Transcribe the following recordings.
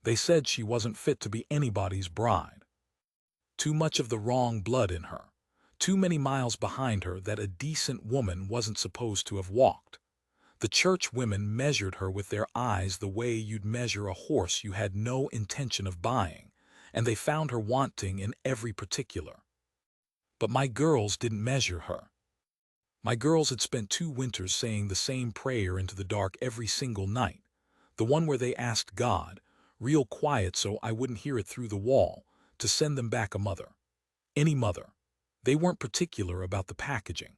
They said she wasn't fit to be anybody's bride. Too much of the wrong blood in her. Too many miles behind her that a decent woman wasn't supposed to have walked. The church women measured her with their eyes the way you'd measure a horse you had no intention of buying, and they found her wanting in every particular. But my girls didn't measure her. My girls had spent 2 winters saying the same prayer into the dark every single night, the one where they asked God, real quiet so I wouldn't hear it through the wall, to send them back a mother. Any mother. They weren't particular about the packaging.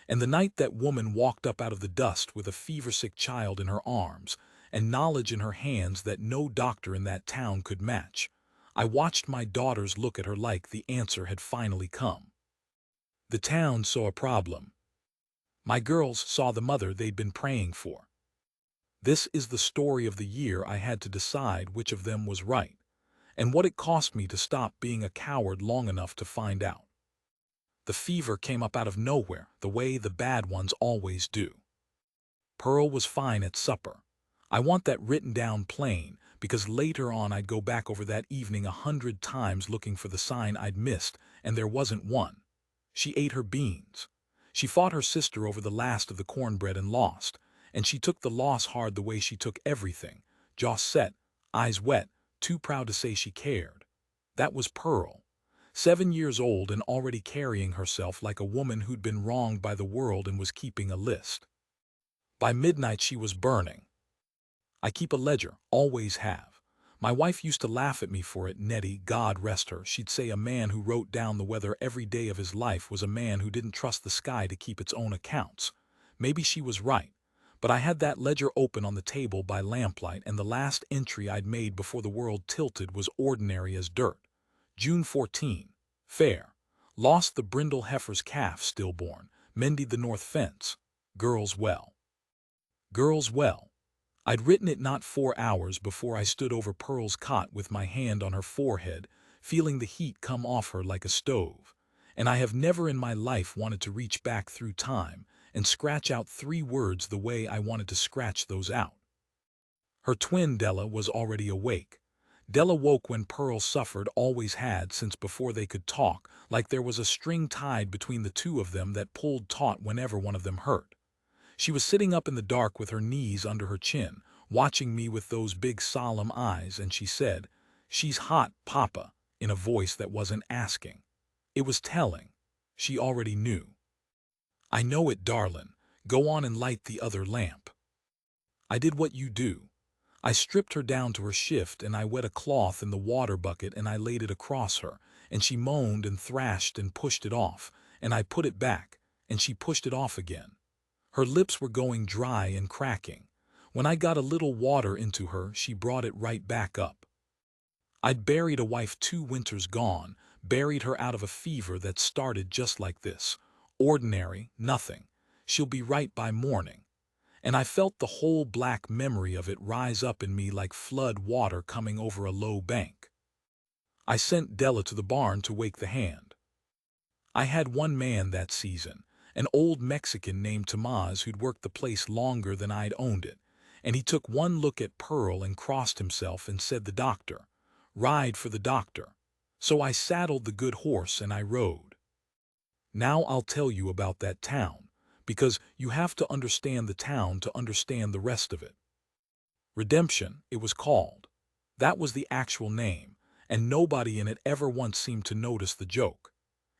And the night that woman walked up out of the dust with a fever-sick child in her arms and knowledge in her hands that no doctor in that town could match, I watched my daughters look at her like the answer had finally come. The town saw a problem. My girls saw the mother they'd been praying for. This is the story of the year I had to decide which of them was right, and what it cost me to stop being a coward long enough to find out. The fever came up out of nowhere, the way the bad ones always do. Pearl was fine at supper. I want that written down plain, because later on I'd go back over that evening 100 times looking for the sign I'd missed, and there wasn't one. She ate her beans. She fought her sister over the last of the cornbread and lost, and she took the loss hard the way she took everything, jaw set, eyes wet, too proud to say she cared. That was Pearl. 7 years old and already carrying herself like a woman who'd been wronged by the world and was keeping a list. By midnight she was burning. I keep a ledger, always have. My wife used to laugh at me for it. Nettie, God rest her, she'd say a man who wrote down the weather every day of his life was a man who didn't trust the sky to keep its own accounts. Maybe she was right, but I had that ledger open on the table by lamplight, and the last entry I'd made before the world tilted was ordinary as dirt. June 14. Fair. Lost the brindle heifer's calf stillborn. Mended the north fence. Girls well. Girls well. I'd written it not 4 hours before I stood over Pearl's cot with my hand on her forehead, feeling the heat come off her like a stove. And I have never in my life wanted to reach back through time and scratch out 3 words the way I wanted to scratch those out. Her twin Della was already awake. Della woke when Pearl suffered, always had since before they could talk, like there was a string tied between the two of them that pulled taut whenever one of them hurt. She was sitting up in the dark with her knees under her chin, watching me with those big solemn eyes, and she said, "She's hot, Papa," in a voice that wasn't asking. It was telling. She already knew. "I know it, darlin'. Go on and light the other lamp." I did what you do. I stripped her down to her shift, and I wet a cloth in the water bucket and I laid it across her, and she moaned and thrashed and pushed it off, and I put it back, and she pushed it off again. Her lips were going dry and cracking. When I got a little water into her, she brought it right back up. I'd buried a wife 2 winters gone, buried her out of a fever that started just like this. Ordinary, nothing. She'll be right by morning. And I felt the whole black memory of it rise up in me like flood water coming over a low bank. I sent Della to the barn to wake the hand. I had one man that season, an old Mexican named Tomás who'd worked the place longer than I'd owned it, and he took one look at Pearl and crossed himself and said, "The doctor. Ride for the doctor." So I saddled the good horse and I rode. Now I'll tell you about that town, because you have to understand the town to understand the rest of it. Redemption, it was called. That was the actual name, and nobody in it ever once seemed to notice the joke.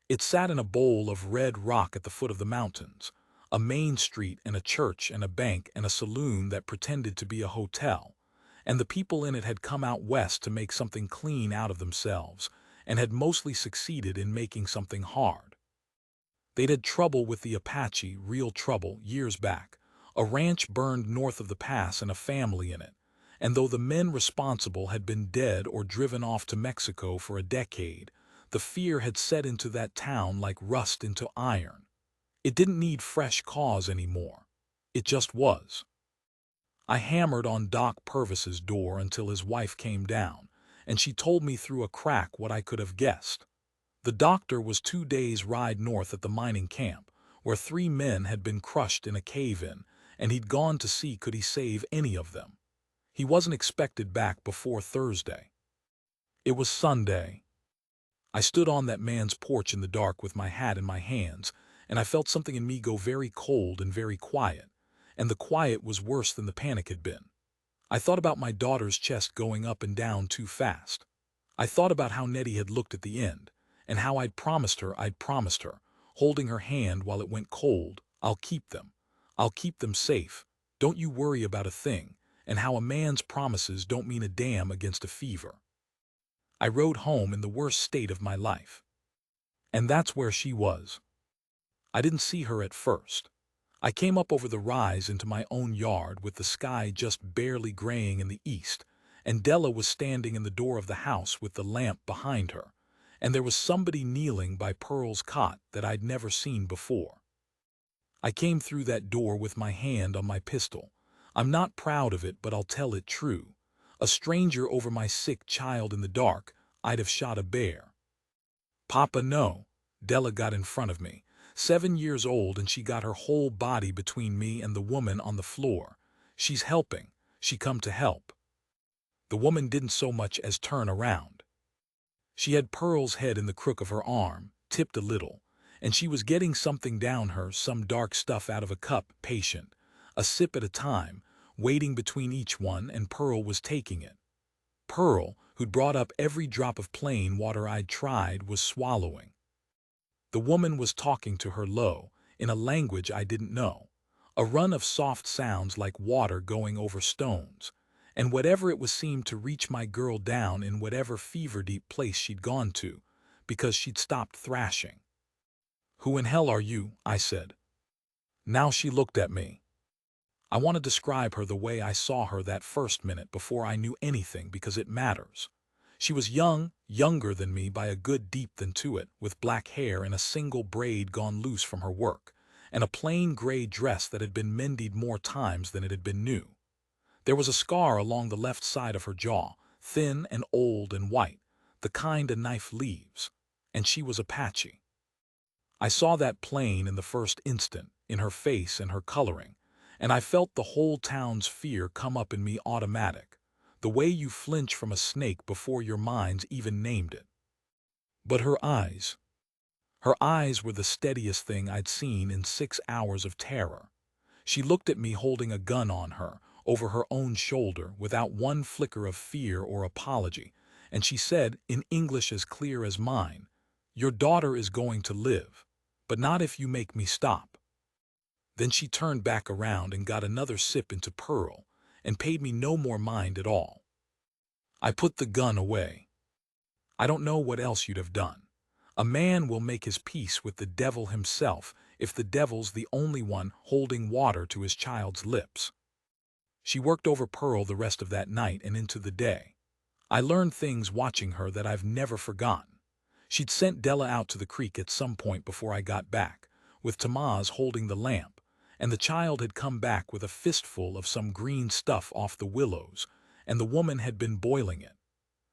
It sat in a bowl of red rock at the foot of the mountains, a main street and a church and a bank and a saloon that pretended to be a hotel, and the people in it had come out west to make something clean out of themselves, and had mostly succeeded in making something hard. They'd had trouble with the Apache, real trouble, years back. A ranch burned north of the pass and a family in it, and though the men responsible had been dead or driven off to Mexico for a decade, the fear had set into that town like rust into iron. It didn't need fresh cause anymore. It just was. I hammered on Doc Purvis's door until his wife came down, and she told me through a crack what I could have guessed. The doctor was 2 days' ride north at the mining camp, where 3 men had been crushed in a cave-in, and he'd gone to see could he save any of them. He wasn't expected back before Thursday. It was Sunday. I stood on that man's porch in the dark with my hat in my hands, and I felt something in me go very cold and very quiet, and the quiet was worse than the panic had been. I thought about my daughter's chest going up and down too fast. I thought about how Nettie had looked at the end, and how I'd promised her, holding her hand while it went cold, I'll keep them safe, don't you worry about a thing, and how a man's promises don't mean a damn against a fever. I rode home in the worst state of my life. And that's where she was. I didn't see her at first. I came up over the rise into my own yard with the sky just barely graying in the east, and Della was standing in the door of the house with the lamp behind her, and there was somebody kneeling by Pearl's cot that I'd never seen before. I came through that door with my hand on my pistol. I'm not proud of it, but I'll tell it true. A stranger over my sick child in the dark, I'd have shot a bear. Papa, no. Della got in front of me. 7 years old, and she got her whole body between me and the woman on the floor. She's helping. She come to help. The woman didn't so much as turn around. She had Pearl's head in the crook of her arm, tipped a little, and she was getting something down her, some dark stuff out of a cup, patient, a sip at a time, waiting between each one, and Pearl was taking it. Pearl, who'd brought up every drop of plain water I'd tried, was swallowing. The woman was talking to her low, in a language I didn't know, a run of soft sounds like water going over stones, and whatever it was seemed to reach my girl down in whatever fever-deep place she'd gone to, because she'd stopped thrashing. "Who in hell are you?" I said. Now she looked at me. I want to describe her the way I saw her that first minute before I knew anything, because it matters. She was young, younger than me by a good deep than to it, with black hair and a single braid gone loose from her work, and a plain gray dress that had been mended more times than it had been new. There was a scar along the left side of her jaw, thin and old and white, the kind a knife leaves, and she was Apache. I saw that plain in the first instant, in her face and her coloring, and I felt the whole town's fear come up in me automatic, the way you flinch from a snake before your mind's even named it. But her eyes were the steadiest thing I'd seen in 6 hours of terror. She looked at me holding a gun on her, over her own shoulder, without one flicker of fear or apology, and she said, in English as clear as mine, "Your daughter is going to live, but not if you make me stop." Then she turned back around and got another sip into Pearl, and paid me no more mind at all. I put the gun away. I don't know what else you'd have done. A man will make his peace with the devil himself if the devil's the only one holding water to his child's lips. She worked over Pearl the rest of that night and into the day. I learned things watching her that I've never forgotten. She'd sent Della out to the creek at some point before I got back, with Tamaz holding the lamp, and the child had come back with a fistful of some green stuff off the willows, and the woman had been boiling it.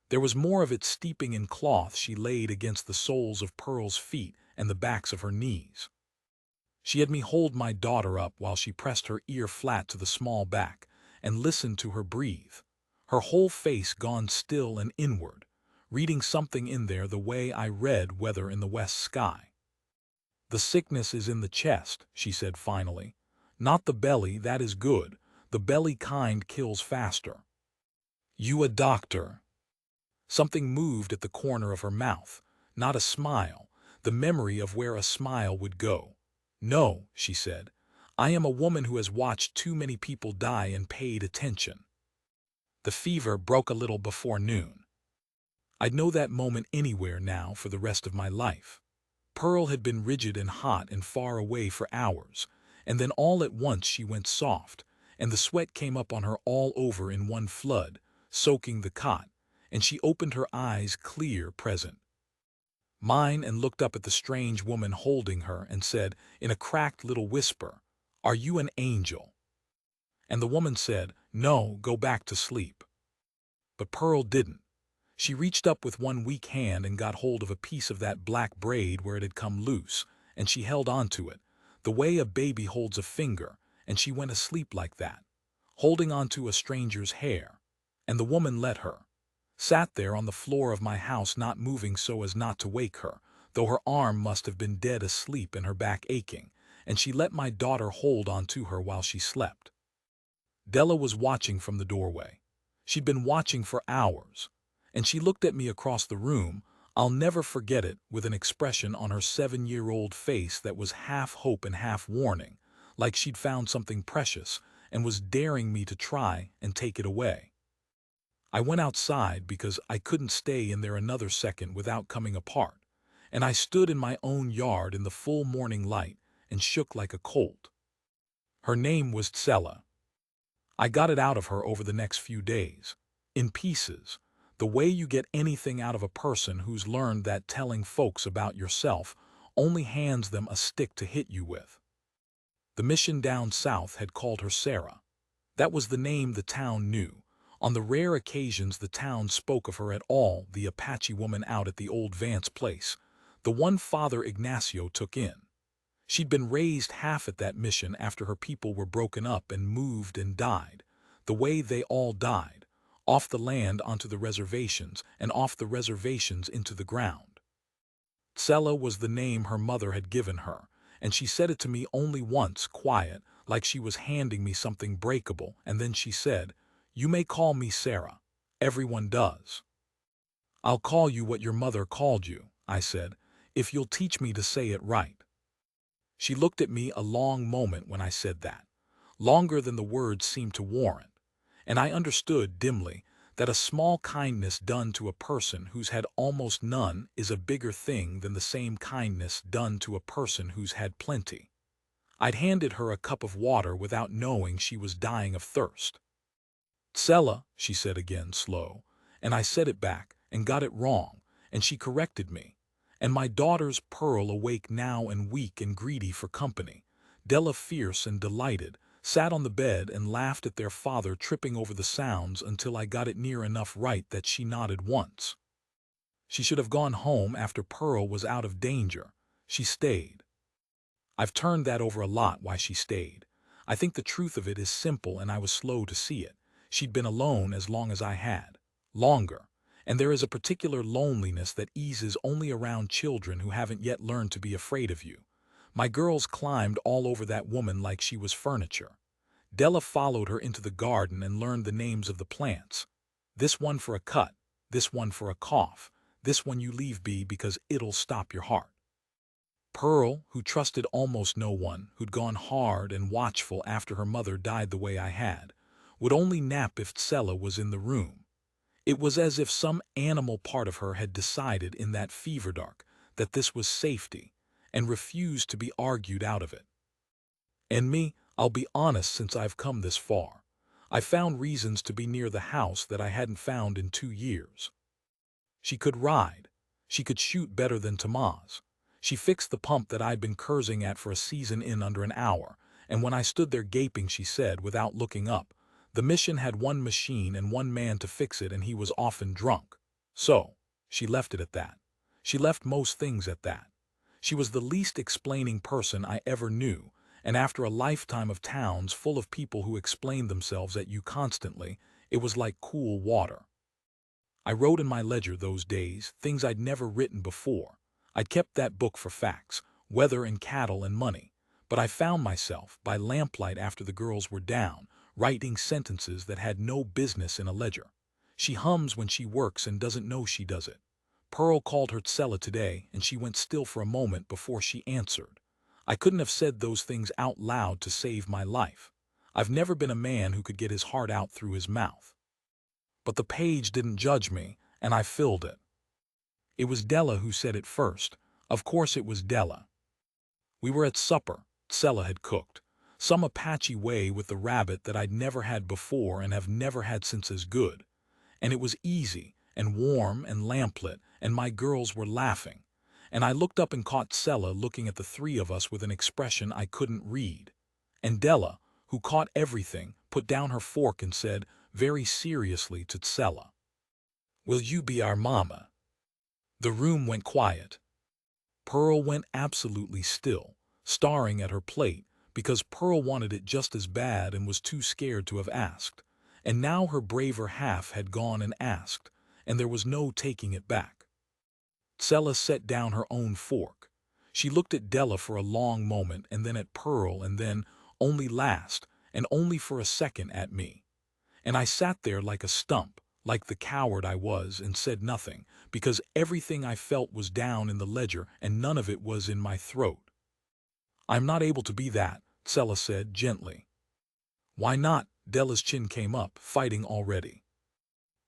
There was more of it steeping in cloth she laid against the soles of Pearl's feet and the backs of her knees. She had me hold my daughter up while she pressed her ear flat to the small back and listened to her breathe, her whole face gone still and inward, reading something in there the way I read weather in the west sky. "The sickness is in the chest," she said finally. "Not the belly, that is good. The belly kind kills faster." "You a doctor?" Something moved at the corner of her mouth, not a smile, the memory of where a smile would go. "No," she said. "I am a woman who has watched too many people die and paid attention." The fever broke a little before noon. I'd know that moment anywhere now for the rest of my life. Pearl had been rigid and hot and far away for hours, and then all at once she went soft, and the sweat came up on her all over in one flood, soaking the cot, and she opened her eyes clear, present mine, and looked up at the strange woman holding her and said, in a cracked little whisper, "Are you an angel?" And the woman said, "No, go back to sleep." But Pearl didn't. She reached up with one weak hand and got hold of a piece of that black braid where it had come loose, and she held on to it, the way a baby holds a finger, and she went asleep like that, holding onto a stranger's hair, and the woman let her. Sat there on the floor of my house, not moving so as not to wake her, though her arm must have been dead asleep and her back aching, and she let my daughter hold on to her while she slept. Della was watching from the doorway. She'd been watching for hours, and she looked at me across the room. I'll never forget it, with an expression on her 7-year-old face that was half hope and half warning, like she'd found something precious and was daring me to try and take it away. I went outside because I couldn't stay in there another second without coming apart, and I stood in my own yard in the full morning light and shook like a colt. Her name was Tsela. I got it out of her over the next few days, in pieces, the way you get anything out of a person who's learned that telling folks about yourself only hands them a stick to hit you with. The mission down south had called her Sarah. That was the name the town knew. On the rare occasions the town spoke of her at all, the Apache woman out at the old Vance place, the one Father Ignacio took in. She'd been raised half at that mission after her people were broken up and moved and died, the way they all died, off the land onto the reservations and off the reservations into the ground. Tsela was the name her mother had given her, and she said it to me only once, quiet, like she was handing me something breakable, and then she said, "You may call me Sarah. Everyone does." "I'll call you what your mother called you," I said, "if you'll teach me to say it right." She looked at me a long moment when I said that, longer than the words seemed to warrant, and I understood dimly that a small kindness done to a person who's had almost none is a bigger thing than the same kindness done to a person who's had plenty. I'd handed her a cup of water without knowing she was dying of thirst. "Tsela," she said again, slow, and I said it back and got it wrong, and she corrected me. And my daughter's Pearl, awake now and weak and greedy for company, Della fierce and delighted, sat on the bed and laughed at their father tripping over the sounds until I got it near enough right that she nodded once. She should have gone home after Pearl was out of danger. She stayed. I've turned that over a lot, why she stayed. I think the truth of it is simple, and I was slow to see it. She'd been alone as long as I had. Longer. And there is a particular loneliness that eases only around children who haven't yet learned to be afraid of you. My girls climbed all over that woman like she was furniture. Della followed her into the garden and learned the names of the plants. This one for a cut, this one for a cough, this one you leave be because it'll stop your heart. Pearl, who trusted almost no one, who'd gone hard and watchful after her mother died the way I had, would only nap if Tsela was in the room. It was as if some animal part of her had decided in that fever dark that this was safety, and refused to be argued out of it. And me, I'll be honest, since I've come this far, I found reasons to be near the house that I hadn't found in 2 years. She could ride. She could shoot better than Tomas. She fixed the pump that I'd been cursing at for a season in under an hour, and when I stood there gaping, she said, without looking up, the mission had one machine and one man to fix it, and he was often drunk. So, she left it at that. She left most things at that. She was the least explaining person I ever knew, and after a lifetime of towns full of people who explained themselves at you constantly, it was like cool water. I wrote in my ledger those days things I'd never written before. I'd kept that book for facts, weather and cattle and money, but I found myself, by lamplight after the girls were down, writing sentences that had no business in a ledger. She hums when she works and doesn't know she does it. Pearl called her Tsela today, and she went still for a moment before she answered. I couldn't have said those things out loud to save my life. I've never been a man who could get his heart out through his mouth. But the page didn't judge me, and I filled it. It was Della who said it first. Of course it was Della. We were at supper. Tsela had cooked. Some Apache way with the rabbit that I'd never had before and have never had since as good. And it was easy and warm and lamplit, and my girls were laughing. And I looked up and caught Tsela looking at the three of us with an expression I couldn't read. And Della, who caught everything, put down her fork and said, very seriously to Tsela, "Will you be our mama?" The room went quiet. Pearl went absolutely still, staring at her plate, because Pearl wanted it just as bad and was too scared to have asked. And now her braver half had gone and asked, and there was no taking it back. Tsela set down her own fork. She looked at Della for a long moment and then at Pearl and then, only last, and only for a second, at me. And I sat there like a stump, like the coward I was, and said nothing, because everything I felt was down in the ledger and none of it was in my throat. "I'm not able to be that," Tsela said gently. "Why not?" Della's chin came up, fighting already.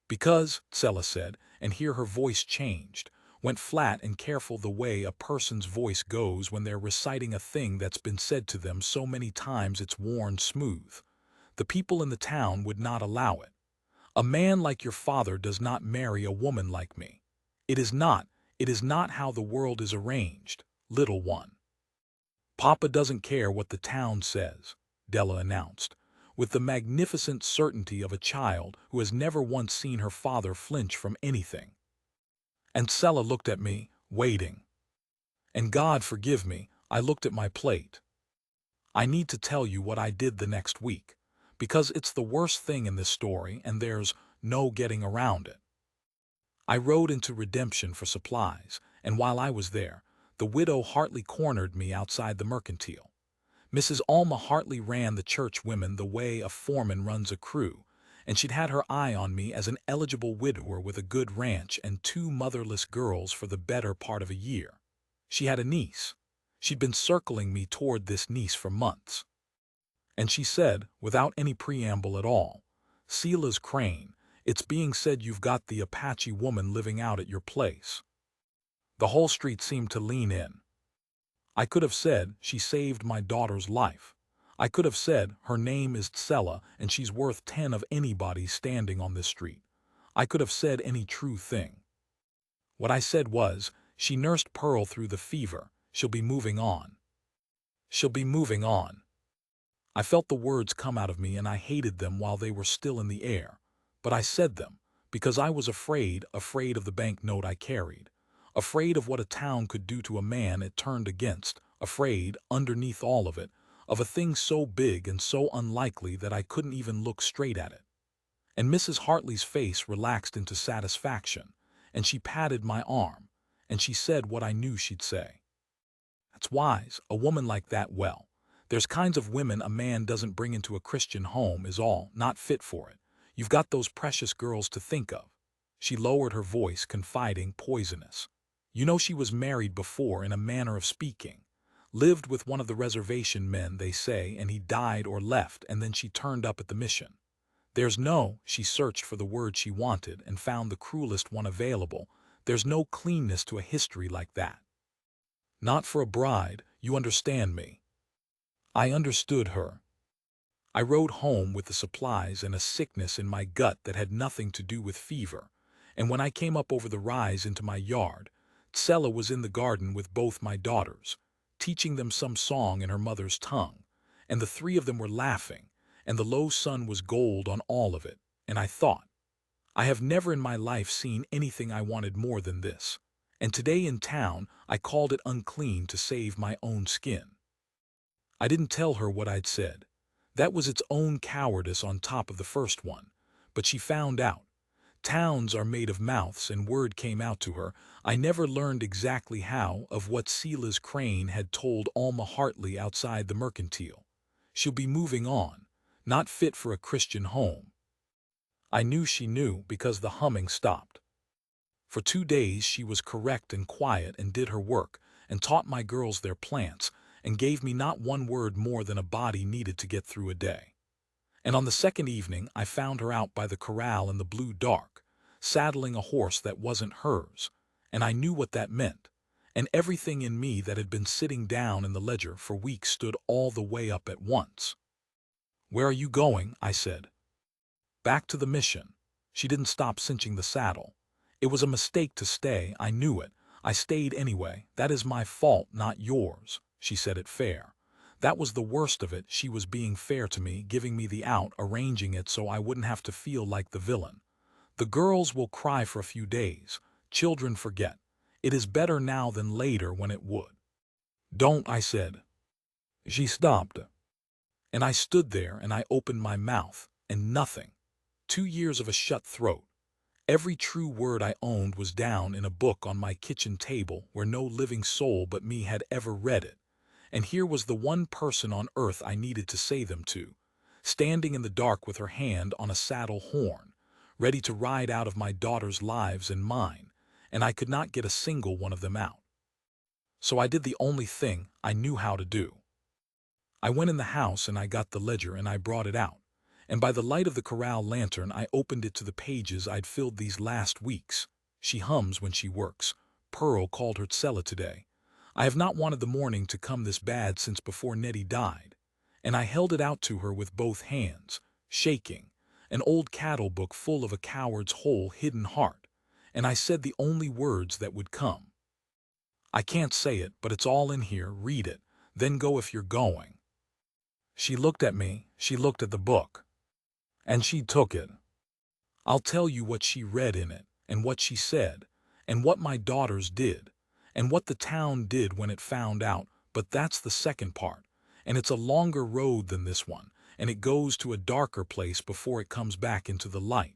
"Because," Tsela said, and here her voice changed, went flat and careful, the way a person's voice goes when they're reciting a thing that's been said to them so many times it's worn smooth. "The people in the town would not allow it. A man like your father does not marry a woman like me. It is not how the world is arranged, little one." "Papa doesn't care what the town says," Della announced, with the magnificent certainty of a child who has never once seen her father flinch from anything. And Tsela looked at me, waiting. And God forgive me, I looked at my plate. "I need to tell you what I did the next week, because it's the worst thing in this story and there's no getting around it. I rode into Redemption for supplies, and while I was there, the widow Hartley cornered me outside the mercantile. Mrs. Alma Hartley ran the church women the way a foreman runs a crew, and she'd had her eye on me as an eligible widower with a good ranch and 2 motherless girls for the better part of a year. She had a niece. She'd been circling me toward this niece for months. And she said, without any preamble at all, 'Silas Crane, it's being said you've got the Apache woman living out at your place.' The whole street seemed to lean in. I could have said, 'She saved my daughter's life.' I could have said, 'Her name is Tsela and she's worth 10 of anybody standing on this street.' I could have said any true thing. What I said was, 'She nursed Pearl through the fever. She'll be moving on. She'll be moving on.' I felt the words come out of me and I hated them while they were still in the air. But I said them because I was afraid of the banknote I carried. Afraid of what a town could do to a man it turned against, afraid, underneath all of it, of a thing so big and so unlikely that I couldn't even look straight at it. And Mrs. Hartley's face relaxed into satisfaction, and she patted my arm, and she said what I knew she'd say. "That's wise, a woman like that. Well, there's kinds of women a man doesn't bring into a Christian home is all, not fit for it. You've got those precious girls to think of." She lowered her voice, confiding, poisonous. "You know she was married before, in a manner of speaking. Lived with one of the reservation men, they say, and he died or left, and then she turned up at the mission. She searched for the word she wanted and found the cruelest one available. There's no cleanness to a history like that. Not for a bride, you understand me." I understood her. I rode home with the supplies and a sickness in my gut that had nothing to do with fever, and when I came up over the rise into my yard, Tsela was in the garden with both my daughters, teaching them some song in her mother's tongue, and the 3 of them were laughing, and the low sun was gold on all of it, and I thought, I have never in my life seen anything I wanted more than this, and today in town I called it unclean to save my own skin. I didn't tell her what I'd said. That was its own cowardice on top of the first one, but she found out. Towns are made of mouths, and word came out to her. I never learned exactly how of what Silas Crane had told Alma Hartley outside the mercantile. She'll be moving on, not fit for a Christian home. I knew she knew because the humming stopped. For 2 days she was correct and quiet and did her work and taught my girls their plants and gave me not one word more than a body needed to get through a day. And on the second evening I found her out by the corral in the blue dark, saddling a horse that wasn't hers, and I knew what that meant, and everything in me that had been sitting down in the ledger for weeks stood all the way up at once. "Where are you going?" I said. "Back to the mission." She didn't stop cinching the saddle. "It was a mistake to stay, I knew it. I stayed anyway. That is my fault, not yours." She said it fair. That was the worst of it. She was being fair to me, giving me the out, arranging it so I wouldn't have to feel like the villain. "The girls will cry for a few days. Children forget. It is better now than later when it would." "Don't," I said. She stopped. And I stood there and I opened my mouth, and nothing. 2 years of a shut throat. Every true word I owned was down in a book on my kitchen table where no living soul but me had ever read it. And here was the one person on earth I needed to say them to, standing in the dark with her hand on a saddle horn, ready to ride out of my daughter's lives and mine, and I could not get a single one of them out. So I did the only thing I knew how to do. I went in the house and I got the ledger and I brought it out, and by the light of the corral lantern I opened it to the pages I'd filled these last weeks. She hums when she works. Pearl called her Tsela today. I have not wanted the morning to come this bad since before Nettie died, and I held it out to her with both hands, shaking, an old cattle book full of a coward's whole hidden heart, and I said the only words that would come. I can't say it, but it's all in here, read it, then go if you're going. She looked at me, she looked at the book, and she took it. I'll tell you what she read in it, and what she said, and what my daughters did, and what the town did when it found out, but that's the second part, and it's a longer road than this one, and it goes to a darker place before it comes back into the light.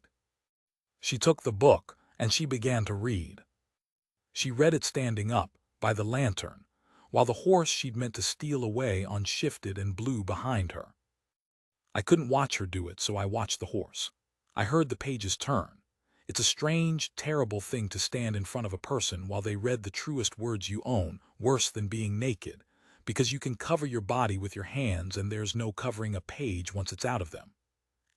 She took the book, and she began to read. She read it standing up, by the lantern, while the horse she'd meant to steal away on shifted and blew behind her. I couldn't watch her do it, so I watched the horse. I heard the pages turn. It's a strange, terrible thing to stand in front of a person while they read the truest words you own, worse than being naked, because you can cover your body with your hands and there's no covering a page once it's out of them.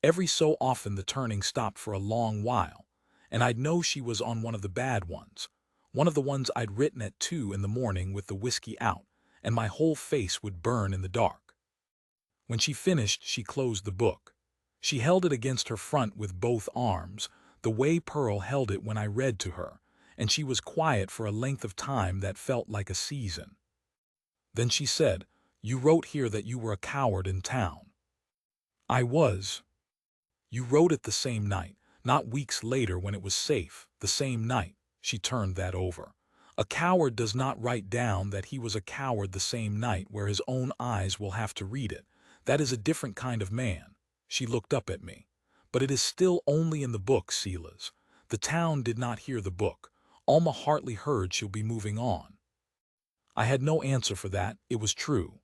Every so often the turning stopped for a long while, and I'd know she was on one of the bad ones, one of the ones I'd written at 2 in the morning with the whiskey out, and my whole face would burn in the dark. When she finished, she closed the book. She held it against her front with both arms, the way Pearl held it when I read to her, and she was quiet for a length of time that felt like a season. Then she said, "You wrote here that you were a coward in town." I was. You wrote it the same night, not weeks later when it was safe, the same night. She turned that over. A coward does not write down that he was a coward the same night where his own eyes will have to read it. That is a different kind of man. She looked up at me. But it is still only in the book, Silas. The town did not hear the book. Alma Hartley heard she'll be moving on. I had no answer for that. It was true.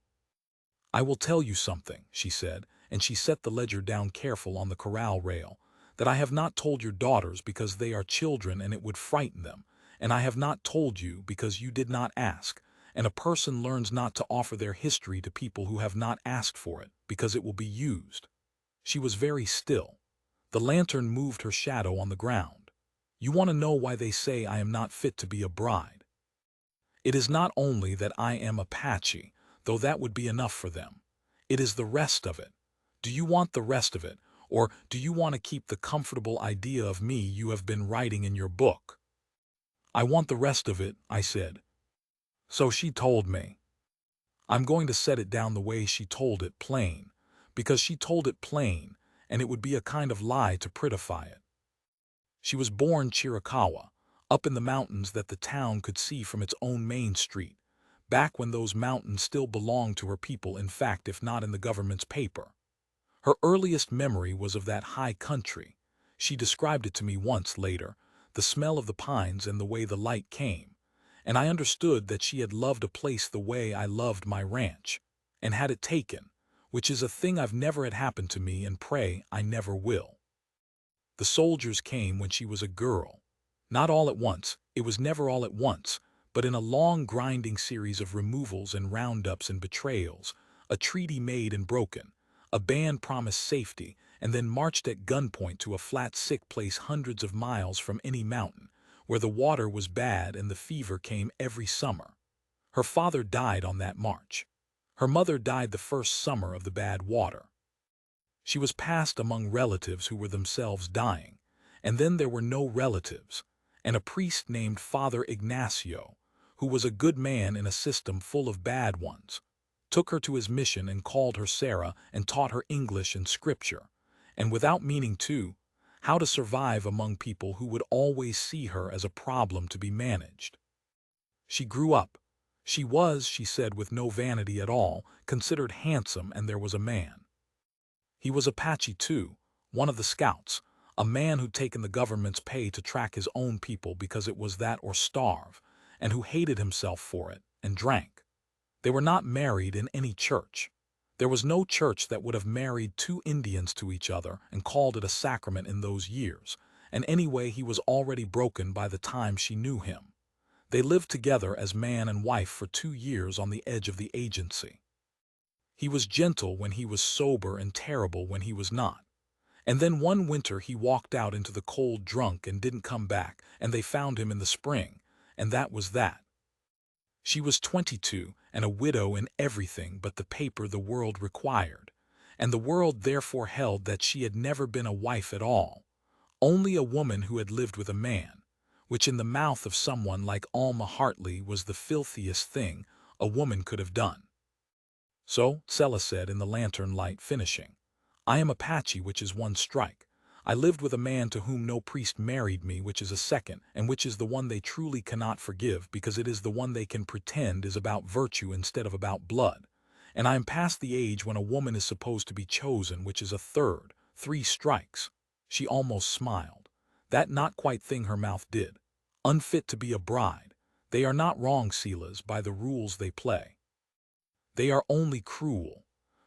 I will tell you something, she said, and she set the ledger down careful on the corral rail, that I have not told your daughters because they are children and it would frighten them, and I have not told you because you did not ask, and a person learns not to offer their history to people who have not asked for it, because it will be used. She was very still. The lantern moved her shadow on the ground. You want to know why they say I am not fit to be a bride? It is not only that I am Apache, though that would be enough for them. It is the rest of it. Do you want the rest of it, or do you want to keep the comfortable idea of me you have been writing in your book? I want the rest of it, I said. So she told me. I'm going to set it down the way she told it, plain, because she told it plain, and it would be a kind of lie to prettify it. She was born Chiricahua, up in the mountains that the town could see from its own main street, back when those mountains still belonged to her people, in fact, if not in the government's paper. Her earliest memory was of that high country. She described it to me once later, the smell of the pines and the way the light came, and I understood that she had loved a place the way I loved my ranch, and had it taken, which is a thing I've never had happen to me and pray I never will. The soldiers came when she was a girl. Not all at once, it was never all at once, but in a long grinding series of removals and roundups and betrayals, a treaty made and broken, a band promised safety, and then marched at gunpoint to a flat sick place hundreds of miles from any mountain, where the water was bad and the fever came every summer. Her father died on that march. Her mother died the first summer of the bad water. She was passed among relatives who were themselves dying, and then there were no relatives, and a priest named Father Ignacio, who was a good man in a system full of bad ones, took her to his mission and called her Sarah and taught her English and scripture, and without meaning to, how to survive among people who would always see her as a problem to be managed. She grew up. She was, she said with no vanity at all, considered handsome, and there was a man. He was Apache too, one of the scouts, a man who'd taken the government's pay to track his own people because it was that or starve, and who hated himself for it, and drank. They were not married in any church. There was no church that would have married two Indians to each other and called it a sacrament in those years, and anyway he was already broken by the time she knew him. They lived together as man and wife for 2 years on the edge of the agency. He was gentle when he was sober and terrible when he was not. And then one winter he walked out into the cold drunk and didn't come back, and they found him in the spring, and that was that. She was 22 and a widow in everything but the paper the world required, and the world therefore held that she had never been a wife at all, only a woman who had lived with a man, which in the mouth of someone like Alma Hartley was the filthiest thing a woman could have done. So, Tsela said in the lantern light finishing, I am Apache, which is one strike. I lived with a man to whom no priest married me, which is a second, and which is the one they truly cannot forgive because it is the one they can pretend is about virtue instead of about blood. And I am past the age when a woman is supposed to be chosen, which is a third, 3 strikes. She almost smiled. That not quite thing her mouth did. Unfit to be a bride. They are not wrong, Silas, by the rules they play. They are only cruel.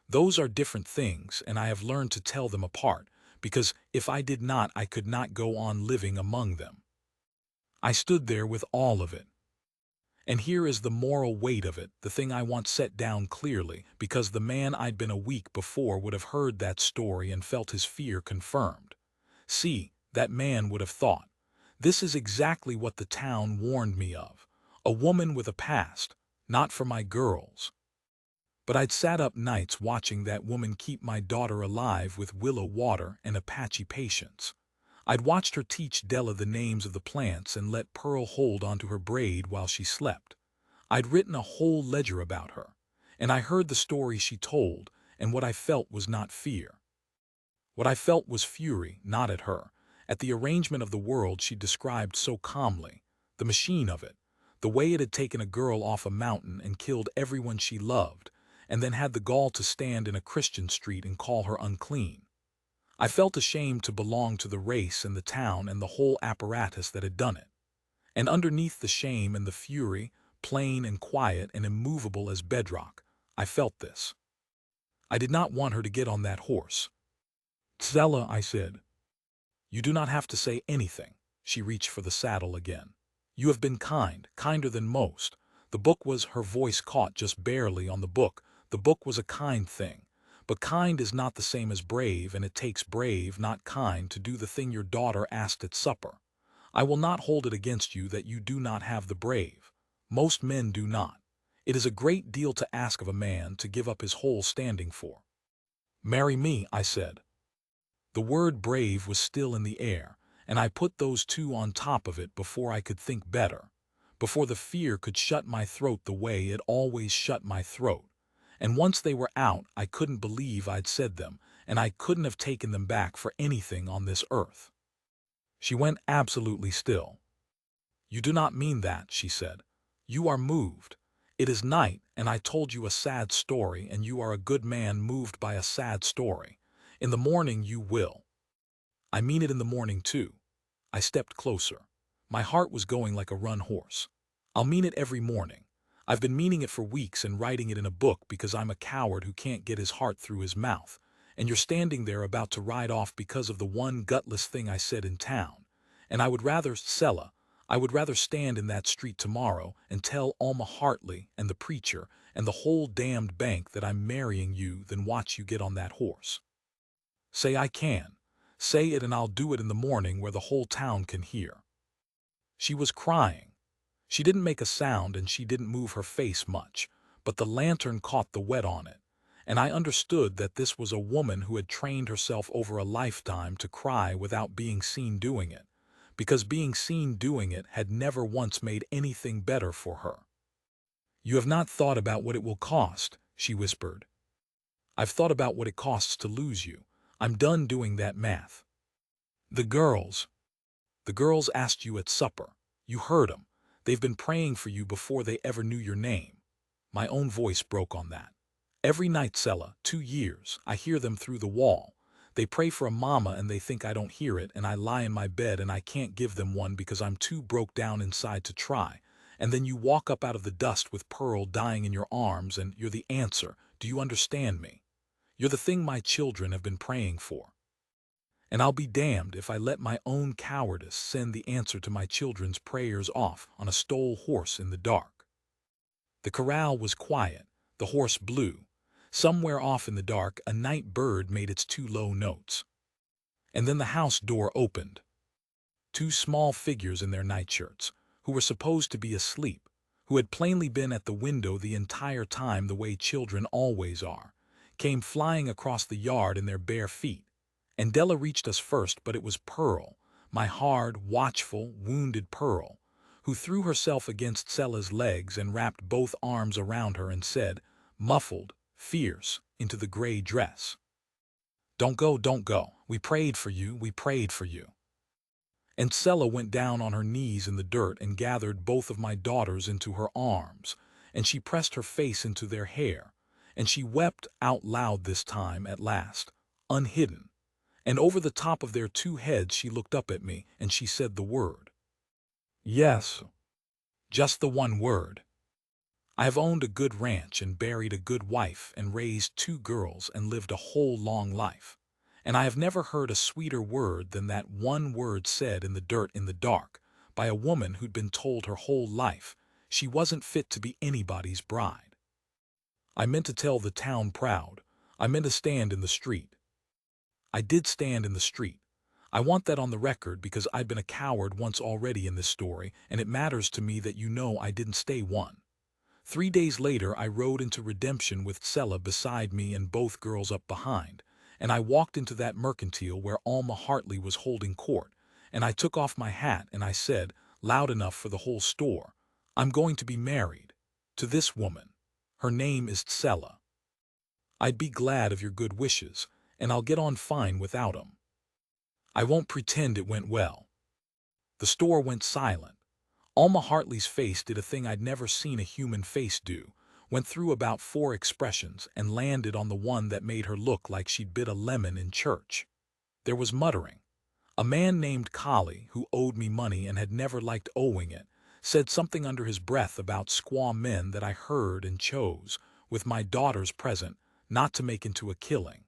Those are different things, and I have learned to tell them apart, because if I did not, I could not go on living among them. I stood there with all of it. And here is the moral weight of it, the thing I want set down clearly, because the man I'd been a week before would have heard that story and felt his fear confirmed. See, that man would have thought, this is exactly what the town warned me of, a woman with a past, not for my girls. But I'd sat up nights watching that woman keep my daughter alive with willow water and Apache patience. I'd watched her teach Della the names of the plants and let Pearl hold onto her braid while she slept. I'd written a whole ledger about her, and I heard the story she told, and what I felt was not fear. What I felt was fury, not at her, at the arrangement of the world she described so calmly, the machine of it, the way it had taken a girl off a mountain and killed everyone she loved, and then had the gall to stand in a Christian street and call her unclean. I felt ashamed to belong to the race and the town and the whole apparatus that had done it. And underneath the shame and the fury, plain and quiet and immovable as bedrock, I felt this. I did not want her to get on that horse. Tsela, I said. You do not have to say anything. She reached for the saddle again. You have been kind, kinder than most. The book was, her voice caught just barely on the book. The book was a kind thing. But kind is not the same as brave, and it takes brave, not kind, to do the thing your daughter asked at supper. I will not hold it against you that you do not have the brave. Most men do not. It is a great deal to ask of a man to give up his whole standing for. Marry me, I said. The word brave was still in the air, and I put those two on top of it before I could think better, before the fear could shut my throat the way it always shut my throat. And once they were out, I couldn't believe I'd said them, and I couldn't have taken them back for anything on this earth. She went absolutely still. You do not mean that, she said. You are moved. It is night, and I told you a sad story, and you are a good man moved by a sad story. In the morning you will. I mean it in the morning too. I stepped closer. My heart was going like a run horse. I'll mean it every morning. I've been meaning it for weeks and writing it in a book because I'm a coward who can't get his heart through his mouth, and you're standing there about to ride off because of the one gutless thing I said in town. And I would rather, Tsela, I would rather stand in that street tomorrow and tell Alma Hartley and the preacher and the whole damned bank that I'm marrying you than watch you get on that horse. Say I can. Say it and I'll do it in the morning where the whole town can hear. She was crying. She didn't make a sound and she didn't move her face much, but the lantern caught the wet on it, and I understood that this was a woman who had trained herself over a lifetime to cry without being seen doing it, because being seen doing it had never once made anything better for her. You have not thought about what it will cost, she whispered. I've thought about what it costs to lose you. I'm done doing that math. The girls asked you at supper. You heard 'em. They've been praying for you before they ever knew your name. My own voice broke on that. Every night, Tsela, 2 years, I hear them through the wall. They pray for a mama and they think I don't hear it, and I lie in my bed and I can't give them one because I'm too broke down inside to try. And then you walk up out of the dust with Pearl dying in your arms and you're the answer. Do you understand me? You're the thing my children have been praying for. And I'll be damned if I let my own cowardice send the answer to my children's prayers off on a stole horse in the dark. The corral was quiet. The horse blew. Somewhere off in the dark, a night bird made its 2 low notes. And then the house door opened. 2 small figures in their nightshirts, who were supposed to be asleep, who had plainly been at the window the entire time the way children always are, came flying across the yard in their bare feet. And Della reached us first, but it was Pearl, my hard, watchful, wounded Pearl, who threw herself against Tsela's legs and wrapped both arms around her and said, muffled, fierce, into the gray dress, "Don't go, don't go. We prayed for you, we prayed for you." And Tsela went down on her knees in the dirt and gathered both of my daughters into her arms, and she pressed her face into their hair, and she wept out loud this time at last, unhidden. And over the top of their 2 heads she looked up at me, and she said the word. Yes. Just the one word. I have owned a good ranch and buried a good wife and raised 2 girls and lived a whole long life. And I have never heard a sweeter word than that one word said in the dirt in the dark by a woman who'd been told her whole life she wasn't fit to be anybody's bride. I meant to tell the town proud. I meant to stand in the street. I did stand in the street. I want that on the record because I've been a coward once already in this story, and it matters to me that you know I didn't stay one. 3 days later, I rode into Redemption with Tsela beside me and both girls up behind, and I walked into that mercantile where Alma Hartley was holding court, and I took off my hat and I said, loud enough for the whole store, "I'm going to be married to this woman. Her name is Tsela. I'd be glad of your good wishes, and I'll get on fine without 'em. I won't pretend it went well." The store went silent. Alma Hartley's face did a thing I'd never seen a human face do, went through about 4 expressions and landed on the one that made her look like she'd bit a lemon in church. There was muttering. A man named Collie, who owed me money and had never liked owing it, said something under his breath about squaw men that I heard and chose, with my daughters present, not to make into a killing.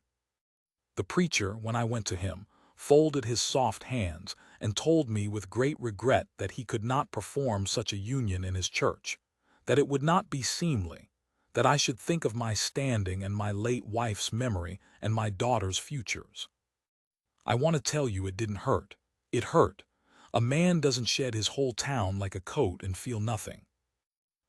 The preacher, when I went to him, folded his soft hands and told me with great regret that he could not perform such a union in his church, that it would not be seemly, that I should think of my standing and my late wife's memory and my daughter's futures. I want to tell you it didn't hurt. It hurt. A man doesn't shed his whole town like a coat and feel nothing.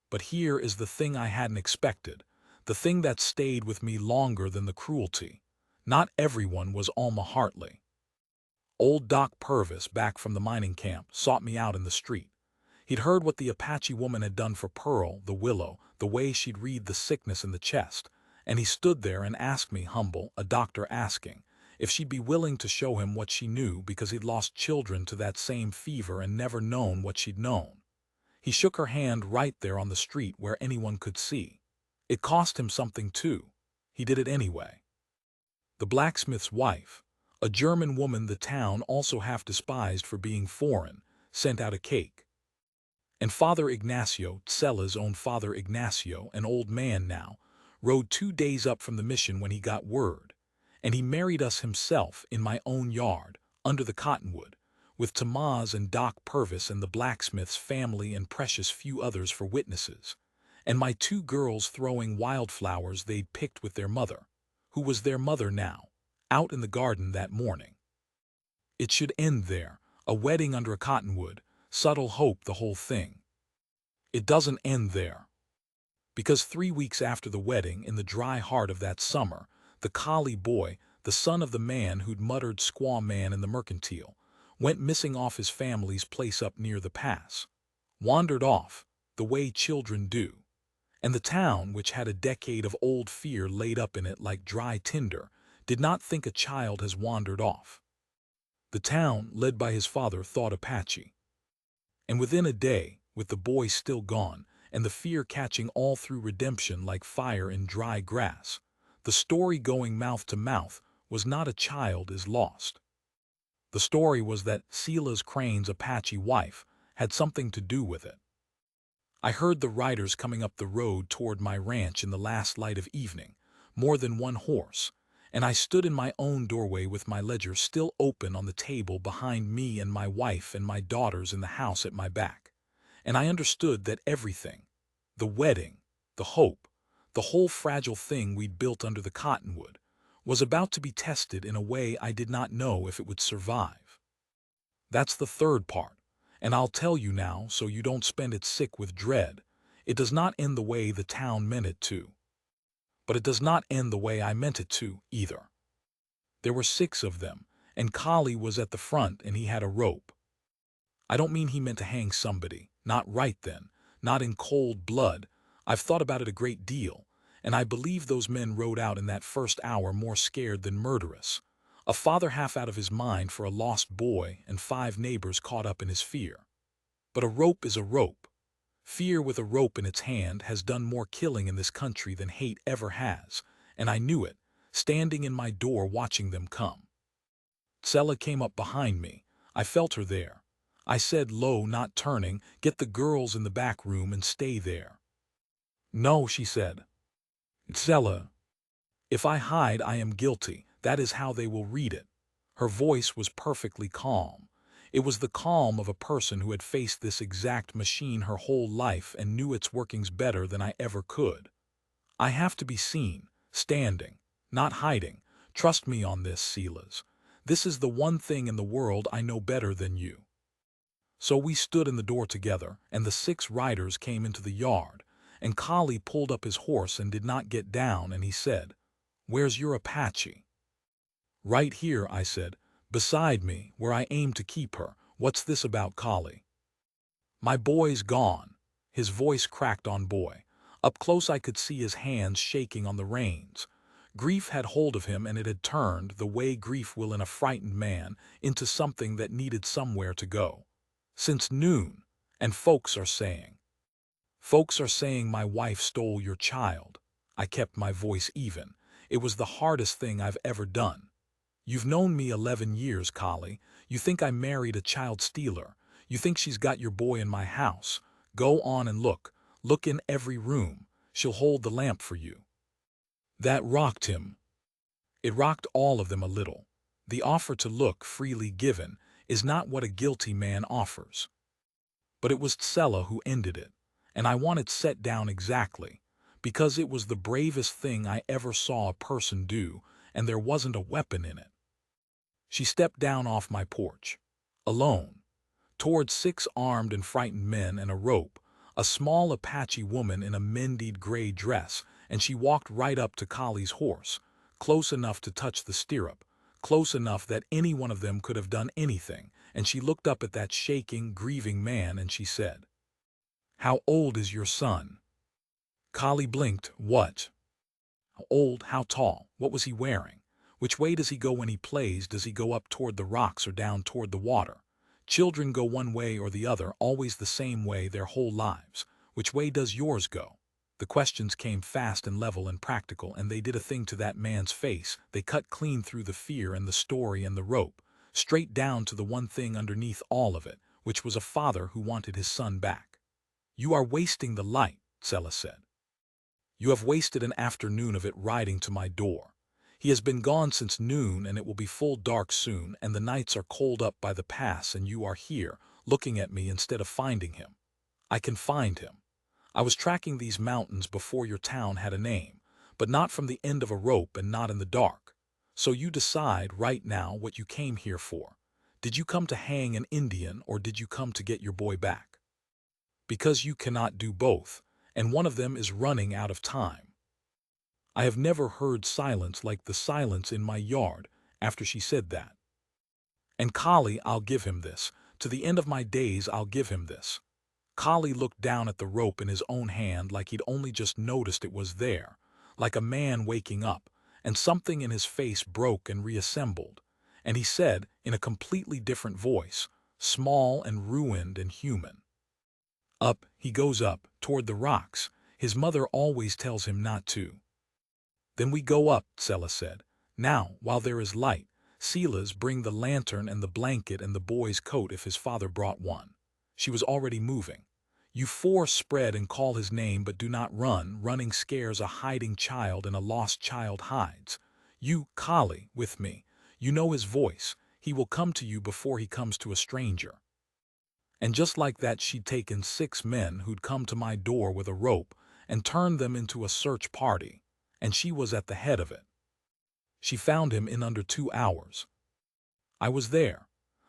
But here is the thing I hadn't expected, the thing that stayed with me longer than the cruelty. Not everyone was Alma Hartley. Old Doc Purvis, back from the mining camp, sought me out in the street. He'd heard what the Apache woman had done for Pearl, the willow, the way she'd read the sickness in the chest, and he stood there and asked me, humble, a doctor asking, if she'd be willing to show him what she knew because he'd lost children to that same fever and never known what she'd known. He shook her hand right there on the street where anyone could see. It cost him something too. He did it anyway. The blacksmith's wife, a German woman the town also half despised for being foreign, sent out a cake. And Father Ignacio, Tsela's own Father Ignacio, an old man now, rode 2 days up from the mission when he got word, and he married us himself in my own yard, under the cottonwood, with Tamaz and Doc Purvis and the blacksmith's family and precious few others for witnesses, and my 2 girls throwing wildflowers they'd picked with their mother, who was their mother now, out in the garden that morning. It should end there, a wedding under a cottonwood, subtle hope the whole thing. It doesn't end there. Because 3 weeks after the wedding, in the dry heart of that summer, the collie boy, the son of the man who'd muttered squaw man in the mercantile, went missing off his family's place up near the pass. Wandered off, the way children do. And the town, which had a decade of old fear laid up in it like dry tinder, did not think a child has wandered off. The town, led by his father, thought Apache. And within a day, with the boy still gone, and the fear catching all through redemption like fire in dry grass. The story going mouth to mouth was not a child is lost. The story was that Silas Crane's Apache wife had something to do with it. I heard the riders coming up the road toward my ranch in the last light of evening, more than one horse, and I stood in my own doorway with my ledger still open on the table behind me and my wife and my daughters in the house at my back. And I understood that everything, the wedding, the hope, the whole fragile thing we'd built under the cottonwood, was about to be tested in a way I did not know if it would survive. That's the third part, and I'll tell you now so you don't spend it sick with dread. It does not end the way the town meant it to. But it does not end the way I meant it to, either. There were 6 of them, and Collie was at the front and he had a rope. I don't mean he meant to hang somebody, not right then, not in cold blood. I've thought about it a great deal, and I believe those men rode out in that first hour more scared than murderous. A father half out of his mind for a lost boy and 5 neighbors caught up in his fear. But a rope is a rope. Fear with a rope in its hand has done more killing in this country than hate ever has, and I knew it, standing in my door watching them come. Tsela came up behind me. I felt her there. I said low, not turning, "Get the girls in the back room and stay there." "No," she said. "Tsela, if I hide I am guilty. That is how they will read it." Her voice was perfectly calm. It was the calm of a person who had faced this exact machine her whole life and knew its workings better than I ever could. "I have to be seen, standing, not hiding. Trust me on this, Silas. This is the one thing in the world I know better than you." So we stood in the door together, and the 6 riders came into the yard, and Collie pulled up his horse and did not get down, and he said, "Where's your Apache?" "Right here," I said, "beside me, where I aim to keep her. What's this about Collie?" "My boy's gone." His voice cracked on boy. Up close I could see his hands shaking on the reins. Grief had hold of him, and it had turned, the way grief will in a frightened man, into something that needed somewhere to go. "Since noon, and folks are saying my wife stole your child." I kept my voice even. It was the hardest thing I've ever done. "You've known me 11 years, Collie. You think I married a child stealer. You think she's got your boy in my house. Go on and look. Look in every room. She'll hold the lamp for you." That rocked him. It rocked all of them a little. The offer to look, freely given, is not what a guilty man offers. But it was Tsela who ended it, and I want it set down exactly, because it was the bravest thing I ever saw a person do, and there wasn't a weapon in it. She stepped down off my porch, alone, toward 6 armed and frightened men and a rope, a small Apache woman in a mended gray dress, and she walked right up to Collie's horse, close enough to touch the stirrup, close enough that any one of them could have done anything, and she looked up at that shaking, grieving man and she said, "How old is your son?" Collie blinked. "What? How old? How tall? What was he wearing? Which way does he go when he plays? Does he go up toward the rocks or down toward the water? Children go one way or the other, always the same way their whole lives. Which way does yours go?" The questions came fast and level and practical, and they did a thing to that man's face. They cut clean through the fear and the story and the rope, straight down to the one thing underneath all of it, which was a father who wanted his son back. "You are wasting the light," Tsela said. "You have wasted an afternoon of it riding to my door. He has been gone since noon, and it will be full dark soon, and the nights are cold up by the pass, and you are here, looking at me instead of finding him. I can find him. I was tracking these mountains before your town had a name, but not from the end of a rope and not in the dark. So you decide right now what you came here for. Did you come to hang an Indian, or did you come to get your boy back? Because you cannot do both, and one of them is running out of time." I have never heard silence like the silence in my yard after she said that. "And Collie, I'll give him this. To the end of my days I'll give him this." Collie looked down at the rope in his own hand like he'd only just noticed it was there, like a man waking up, and something in his face broke and reassembled, and he said, in a completely different voice, small and ruined and human, Up, he goes up, toward the rocks. His mother always tells him not to. Then we go up, Tsela said. Now, while there is light, Silas, bring the lantern and the blanket and the boy's coat if his father brought one. She was already moving. You four spread and call his name, but do not run. Running scares a hiding child, and a lost child hides. You, Kali, with me. You know his voice. He will come to you before he comes to a stranger. And just like that, she'd taken 6 men who'd come to my door with a rope and turned them into a search party, and she was at the head of it. She found him in under 2 hours. I was there.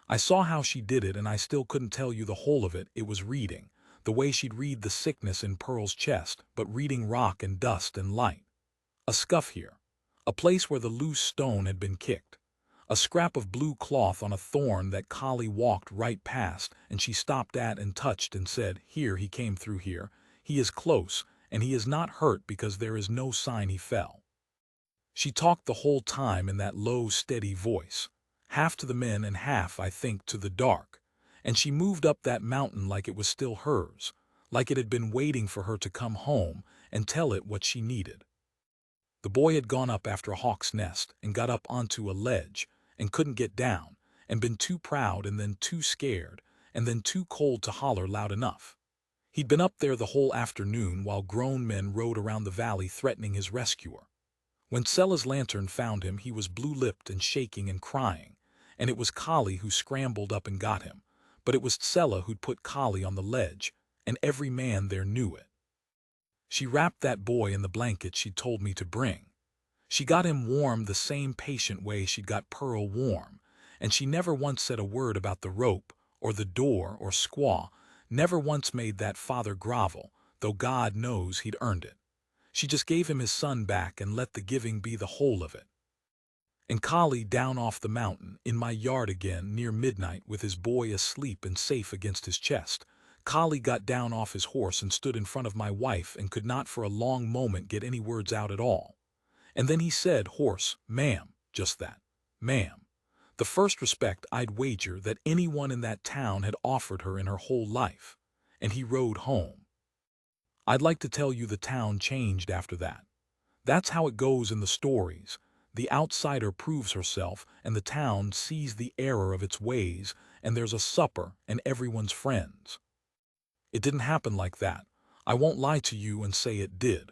I saw how she did it, and I still couldn't tell you the whole of it. It was reading, the way she'd read the sickness in Pearl's chest, but reading rock and dust and light. A scuff here, a place where the loose stone had been kicked, a scrap of blue cloth on a thorn that Kali walked right past, and she stopped at and touched and said, "Here, he came through here. He is close, and he is not hurt because there is no sign he fell." She talked the whole time in that low, steady voice, half to the men and half, I think, to the dark, and she moved up that mountain like it was still hers, like it had been waiting for her to come home and tell it what she needed. The boy had gone up after a hawk's nest and got up onto a ledge and couldn't get down, and been too proud and then too scared and then too cold to holler loud enough. He'd been up there the whole afternoon while grown men rode around the valley threatening his rescuer. When Tsela's lantern found him, he was blue-lipped and shaking and crying, and it was Kali who scrambled up and got him, but it was Tsela who'd put Kali on the ledge, and every man there knew it. She wrapped that boy in the blanket she'd told me to bring. She got him warm the same patient way she'd got Pearl warm, and she never once said a word about the rope or the door or squaw, never once made that father grovel, though God knows he'd earned it. She just gave him his son back and let the giving be the whole of it. And Kali down off the mountain, in my yard again, near midnight, with his boy asleep and safe against his chest, Kali got down off his horse and stood in front of my wife and could not for a long moment get any words out at all. And then he said, "Horse, ma'am," just that, "ma'am." The first respect I'd wager that anyone in that town had offered her in her whole life. And he rode home. I'd like to tell you the town changed after that. That's how it goes in the stories. The outsider proves herself, and the town sees the error of its ways, and there's a supper, and everyone's friends. It didn't happen like that. I won't lie to you and say it did.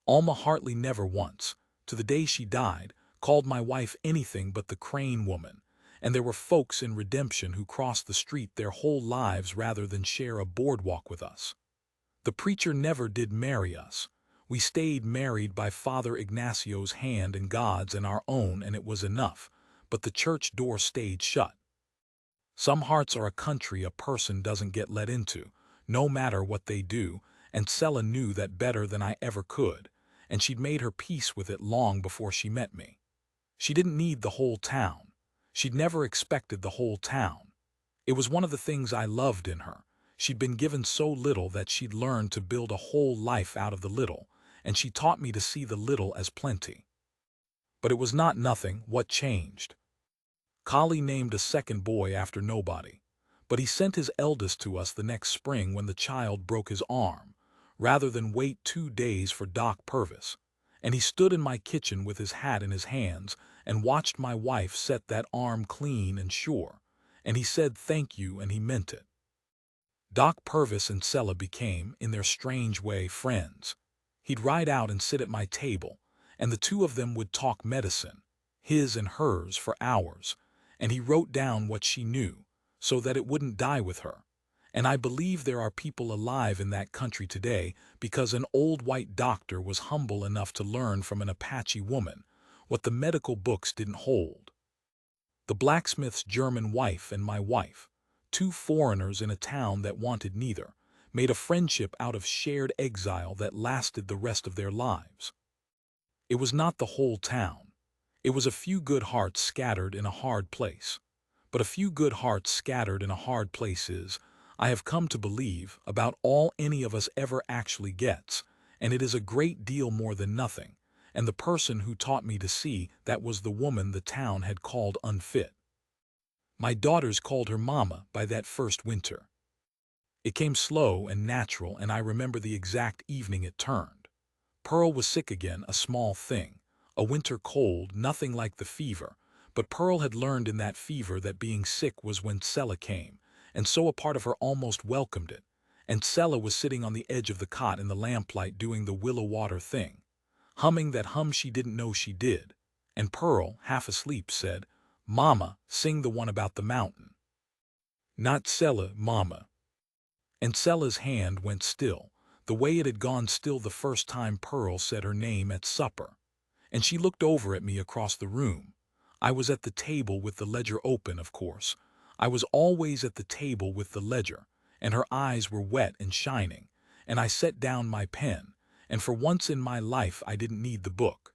Alma Hartley never once, to the day she died, called my wife anything but the Crane woman, and there were folks in Redemption who crossed the street their whole lives rather than share a boardwalk with us. The preacher never did marry us. We stayed married by Father Ignacio's hand and God's and our own, and it was enough, but the church door stayed shut. Some hearts are a country a person doesn't get let into, no matter what they do, and Tsela knew that better than I ever could, and she'd made her peace with it long before she met me. She didn't need the whole town. She'd never expected the whole town. It was one of the things I loved in her. She'd been given so little that she'd learned to build a whole life out of the little, and she taught me to see the little as plenty. But it was not nothing what changed. Kali named a second boy after nobody, but he sent his eldest to us the next spring when the child broke his arm, rather than wait 2 days for Doc Purvis, and he stood in my kitchen with his hat in his hands and watched my wife set that arm clean and sure, and he said thank you, and he meant it. Doc Purvis and Tsela became, in their strange way, friends. He'd ride out and sit at my table, and the two of them would talk medicine, his and hers, for hours, and he wrote down what she knew, so that it wouldn't die with her. And I believe there are people alive in that country today because an old white doctor was humble enough to learn from an Apache woman what the medical books didn't hold. The blacksmith's German wife and my wife, 2 foreigners in a town that wanted neither, made a friendship out of shared exile that lasted the rest of their lives. It was not the whole town. It was a few good hearts scattered in a hard place. But a few good hearts scattered in a hard place is, I have come to believe, about all any of us ever actually gets, and it is a great deal more than nothing, and the person who taught me to see that was the woman the town had called Unfit. My daughters called her Mama by that first winter. It came slow and natural, and I remember the exact evening it turned. Pearl was sick again, a small thing, a winter cold, nothing like the fever, but Pearl had learned in that fever that being sick was when Tsela came, and so a part of her almost welcomed it, and Tsela was sitting on the edge of the cot in the lamplight doing the willow water thing, humming that hum she didn't know she did, and Pearl, half asleep, said, "Mama, sing the one about the mountain." "Not Tsela, Mama." And Tsela's hand went still, the way it had gone still the first time Pearl said her name at supper. And she looked over at me across the room. I was at the table with the ledger open, of course. I was always at the table with the ledger, and her eyes were wet and shining, and I set down my pen, and for once in my life I didn't need the book.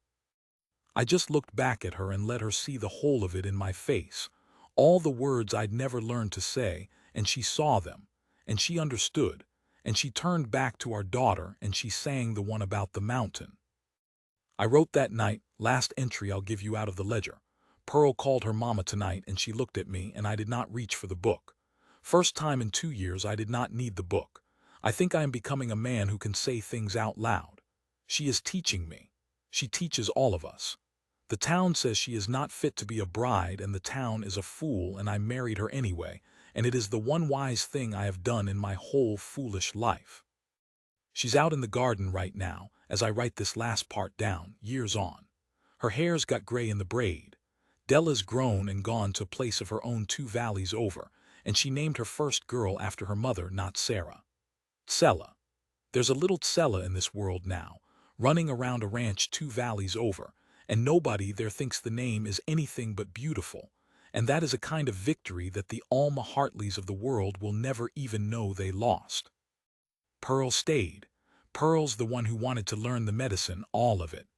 I just looked back at her and let her see the whole of it in my face, all the words I'd never learned to say, and she saw them, and she understood, and she turned back to our daughter and she sang the one about the mountain. I wrote that night, last entry I'll give you out of the ledger. Pearl called her mama tonight and she looked at me and I did not reach for the book. First time in 2 years I did not need the book. I think I am becoming a man who can say things out loud. She is teaching me. She teaches all of us. The town says she is not fit to be a bride, and the town is a fool, and I married her anyway, and it is the one wise thing I have done in my whole foolish life. She's out in the garden right now, as I write this last part down, years on. Her hair's got gray in the braid. Della's grown and gone to a place of her own 2 valleys over, and she named her first girl after her mother, not Sarah. Tsela. There's a little Tsela in this world now, running around a ranch 2 valleys over, and nobody there thinks the name is anything but beautiful, and that is a kind of victory that the Alma Hartleys of the world will never even know they lost. Pearl stayed. Pearl's the one who wanted to learn the medicine, all of it.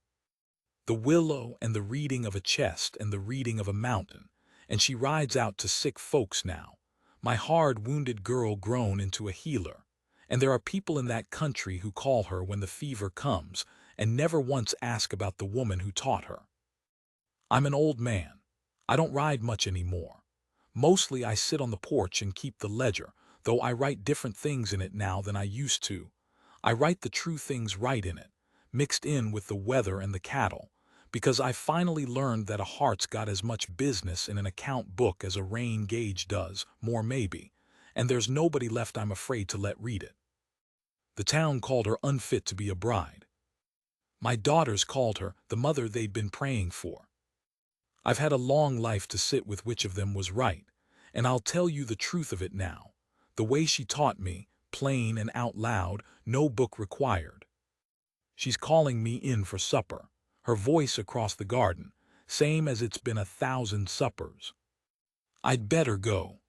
The willow and the reading of a chest and the reading of a mountain, and she rides out to sick folks now. My hard, wounded girl grown into a healer. And there are people in that country who call her when the fever comes and never once ask about the woman who taught her. I'm an old man. I don't ride much anymore. Mostly I sit on the porch and keep the ledger, though I write different things in it now than I used to. I write the true things right in it, mixed in with the weather and the cattle, because I finally learned that a heart's got as much business in an account book as a rain gauge does, more maybe, and there's nobody left I'm afraid to let read it. The town called her unfit to be a bride. My daughters called her the mother they'd been praying for. I've had a long life to sit with which of them was right, and I'll tell you the truth of it now. The way she taught me, plain and out loud, no book required. She's calling me in for supper, her voice across the garden, same as it's been 1,000 suppers. I'd better go.